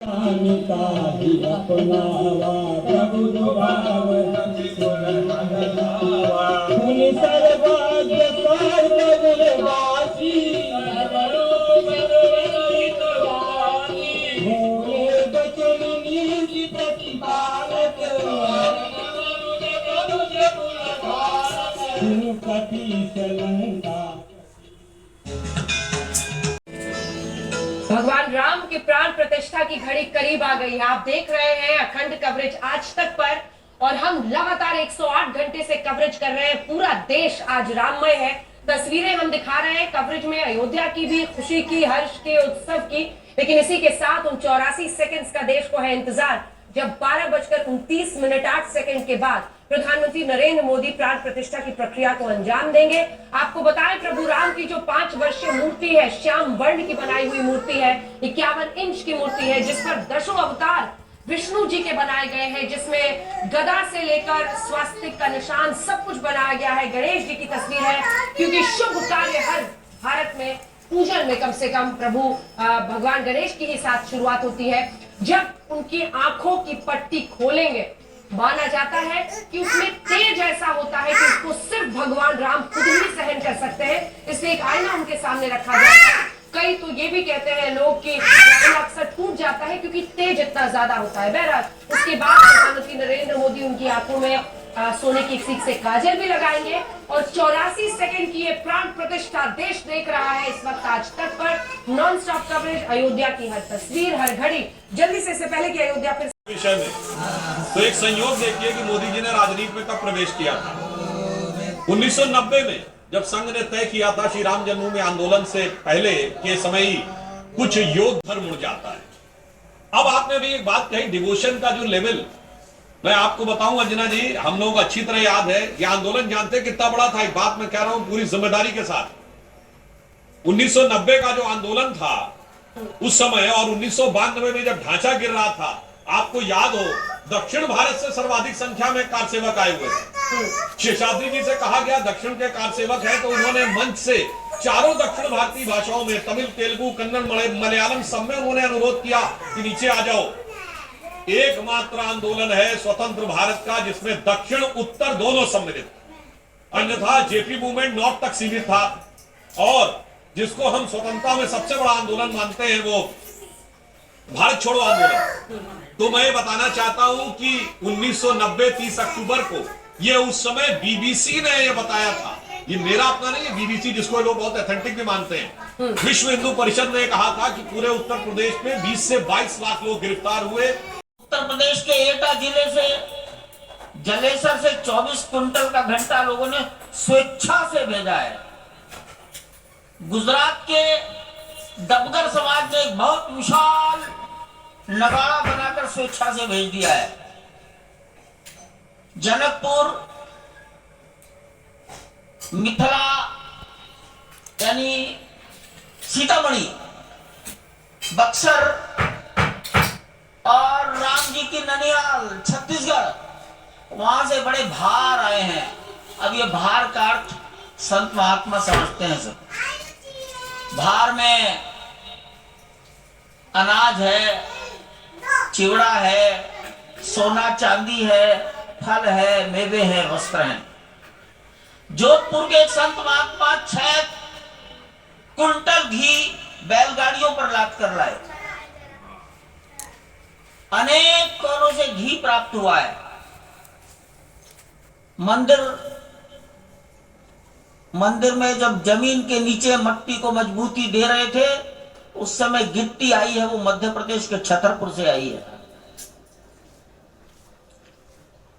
का ही अपनावा प्रभु भाव सुन सर्वज्ञ सर्ववासी भोले बचन नीति प्रतिपालक सुन कपीस लंका। भगवान राम की प्राण प्रतिष्ठा की घड़ी करीब आ गई है। आप देख रहे हैं अखंड कवरेज आज तक पर, और हम लगातार 108 घंटे से कवरेज कर रहे हैं। पूरा देश आज राममय है। तस्वीरें हम दिखा रहे हैं कवरेज में, अयोध्या की भी, खुशी की, हर्ष की, उत्सव की। लेकिन इसी के साथ उन 84 सेकंड्स का देश को है इंतजार, जब 12:29 के बाद प्रधानमंत्री नरेंद्र मोदी प्राण प्रतिष्ठा की प्रक्रिया को अंजाम देंगे। आपको बताएं, प्रभु राम की जो 5 वर्षीय मूर्ति है, श्याम वर्ण की बनाई हुई मूर्ति है, 51 इंच की मूर्ति है, जिस पर दशों अवतार विष्णु जी के बनाए गए हैं, जिसमें गदा से लेकर स्वास्तिक का निशान सब कुछ बनाया गया है। गणेश जी की तस्वीर है, क्योंकि शुभ कार्य हर भारत में पूजन में कम से कम प्रभु भगवान गणेश की ही साथ शुरुआत होती है। जब उनकी आंखों की पट्टी खोलेंगे, माना जाता है कि उसमें तेज ऐसा होता है कि उसको सिर्फ भगवान राम खुद ही सहन कर सकते हैं, इसलिए एक आईना उनके सामने रखा जाता है। कई तो ये भी कहते हैं लोग कि आईना अक्सर टूट जाता है क्योंकि तेज इतना ज्यादा होता है। बहरहाल उसके बाद प्रधानमंत्री नरेंद्र मोदी उनकी आंखों में सोने की एक सीख से काजल भी लगाएंगे, और 84 सेकंड की ये प्राण प्रतिष्ठा देश देख रहा है इस वक्त आज तक पर। नॉन स्टॉप कवरेज, अयोध्या की हर तस्वीर, हर घड़ी। जल्दी से इससे पहले कि अयोध्या फिर विषय में तो एक संयोग देखिए कि मोदी जी ने राजनीति में कब प्रवेश किया था। 1990 में जब संघ ने तय किया था श्री राम जन्मभूमि आंदोलन से पहले के समय ही कुछ योग धर्म मुड़ जाता है। अब आपने भी एक बात कही, डिवोशन का जो लेवल, मैं आपको बताऊं अंजना जी, हम लोग अच्छी तरह याद है ये आंदोलन, जानते कितना बड़ा था। एक बात मैं कह रहा हूं पूरी जिम्मेदारी के साथ, 1990 का जो आंदोलन था उस समय, और 1992 में जब ढांचा गिर रहा था, आपको याद हो दक्षिण भारत से सर्वाधिक संख्या में कार सेवक आए हुए थे। शेषाद्री जी से कहा गया दक्षिण के कार सेवक हैं, तो उन्होंने मंच से चारों दक्षिण भारतीय भाषाओं में, तमिल, तेलुगु, कन्नड़, मलयालम, सब में उन्होंने अनुरोध किया कि नीचे आ जाओ। एकमात्र आंदोलन है स्वतंत्र भारत का जिसमें दक्षिण उत्तर दोनों सम्मिलित, अन्यथा जेपी मूवमेंट नॉर्थ तक सीमित था। और जिसको हम स्वतंत्रता में सबसे बड़ा आंदोलन मानते हैं वो भारत छोड़ो आंदोलन। तो मैं बताना चाहता हूं कि 1990 30 अक्टूबर को ये उस समय बीबीसी ने ये बताया था, ये मेरा अपना नहीं है, बीबीसी जिसको लोग बहुत ऑथेंटिक भी मानते हैं। विश्व हिंदू परिषद ने कहा था कि पूरे उत्तर प्रदेश में 20 से 22 लाख लोग गिरफ्तार हुए। उत्तर प्रदेश के एटा जिले से जलेसर से 24 क्विंटल का घंटा लोगों ने स्वेच्छा से भेजा है। गुजरात के दबगर समाज ने एक बहुत विशाल नगाड़ा बनाकर स्वेच्छा से भेज दिया है। जनकपुर, मिथिला यानी सीतामढ़ी, बक्सर और राम जी की ननिहाल छत्तीसगढ़, वहां से बड़े भार आए हैं। अब ये भार का अर्थ संत महात्मा समझते हैं सब। भार में अनाज है, चिवड़ा है, सोना चांदी है, फल है, मेवे हैं, वस्त्र हैं। जोधपुर के एक संत महात्मा 6 कुंटल घी बैलगाड़ियों पर लाद कर लाए। अनेक कोनों से घी प्राप्त हुआ है। मंदिर में जब जमीन के नीचे मट्टी को मजबूती दे रहे थे, उस समय गिट्टी आई है, वो मध्य प्रदेश के छतरपुर से आई है।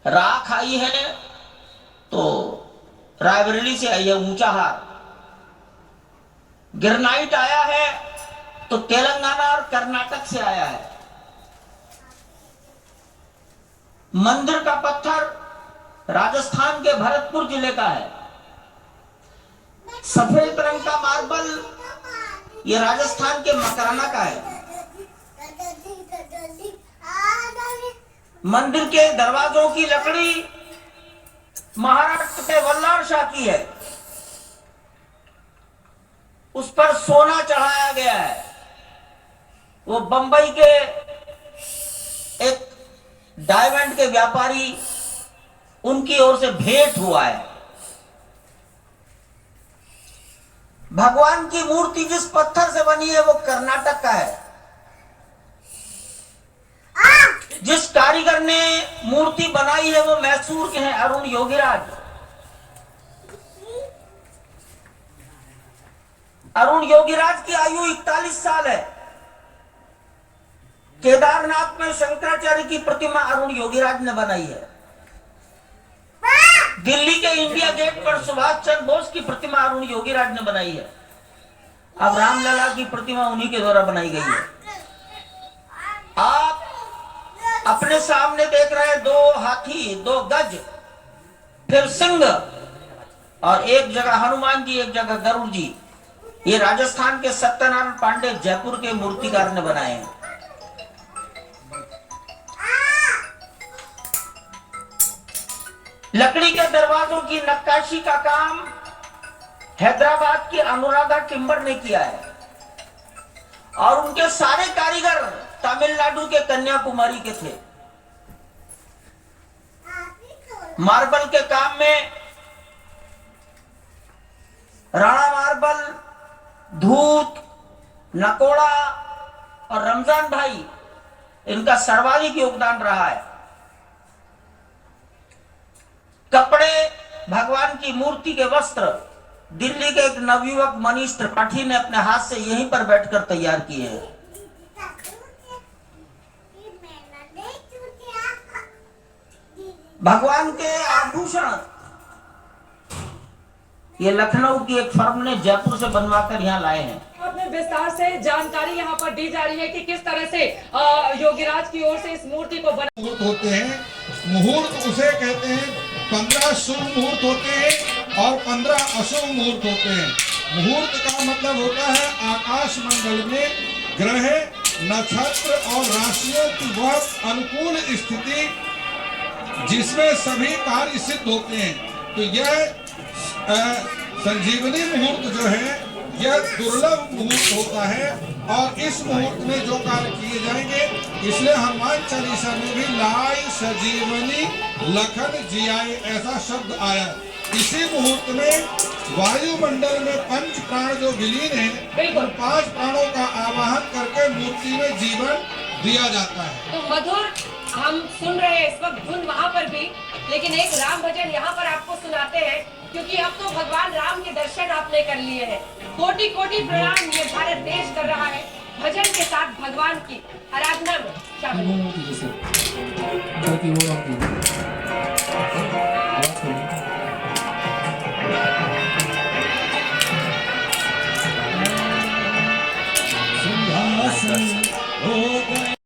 राख आई है तो रायबरेली से आई है, ऊंचाहार। ग्रेनाइट आया है तो तेलंगाना और कर्नाटक से आया है। मंदिर का पत्थर राजस्थान के भरतपुर जिले का है। सफेद रंग का मार्बल ये राजस्थान के मकराना का है। मंदिर के दरवाजों की लकड़ी महाराष्ट्र के वल्लार शाह की है। उस पर सोना चढ़ाया गया है। वो बंबई के डायमंड के व्यापारी, उनकी ओर से भेंट हुआ है। भगवान की मूर्ति जिस पत्थर से बनी है वो कर्नाटक का है। जिस कारीगर ने मूर्ति बनाई है वो मैसूर के हैं, अरुण योगीराज। अरुण योगीराज की आयु 41 साल है। केदारनाथ में शंकराचार्य की प्रतिमा अरुण योगीराज ने बनाई है। दिल्ली के इंडिया गेट पर सुभाष चंद्र बोस की प्रतिमा अरुण योगीराज ने बनाई है। अब रामलला की प्रतिमा उन्हीं के द्वारा बनाई गई है। आप अपने सामने देख रहे हैं 2 हाथी, 2 गज, फिर सिंह, और एक जगह हनुमान जी, एक जगह गरुड़ जी। ये राजस्थान के सत्यनारायण पांडे जयपुर के मूर्तिकार ने बनाए हैं। लकड़ी के दरवाजों की नक्काशी का काम हैदराबाद की अनुराधा टिम्बर ने किया है, और उनके सारे कारीगर तमिलनाडु के कन्याकुमारी के थे। मार्बल के काम में राणा मार्बल, धूत, नकोड़ा और रमजान भाई, इनका सर्वाधिक योगदान रहा है। कपड़े, भगवान की मूर्ति के वस्त्र दिल्ली के एक नवयुवक मनीष त्रिपाठी ने अपने हाथ से यहीं पर बैठकर तैयार किए हैं। भगवान के आभूषण ये लखनऊ की एक फर्म ने जयपुर से बनवाकर यहाँ लाए हैं। आपने विस्तार से जानकारी यहाँ पर दी जा रही है कि किस तरह से योगीराज की ओर से इस मूर्ति को मुहूर्त होते हैं। मुहूर्त उसे कहते हैं, 15 शुभ मुहूर्त होते हैं और 15 अशुभ मुहूर्त होते हैं। मुहूर्त का मतलब होता है आकाश मंडल में ग्रह, नक्षत्र और राशियों की वह अनुकूल स्थिति जिसमें सभी कार्य सिद्ध होते हैं। तो यह संजीवनी मुहूर्त जो है यह दुर्लभ मुहूर्त होता है, और इस मुहूर्त में जो कार्य किए जाएंगे, इसलिए हनुमान चालीसा में भी लाई सजीवनी लखन जियाए ऐसा शब्द आया। इसी मुहूर्त में वायुमंडल में 5 प्राण जो विलीन है, उन 5 प्राणों का आवाहन करके मूर्ति में जीवन दिया जाता है। तो मधुर हम सुन रहे हैं इस वक्त धुन वहाँ पर भी, लेकिन एक राम भजन यहाँ पर आपको सुनाते हैं, क्योंकि अब तो भगवान राम के दर्शन आपने कर लिए हैं। कोटि कोटि प्रणाम ये भारत देश कर रहा है भजन के साथ भगवान की आराधना में शामिल। सिंहासन हो गए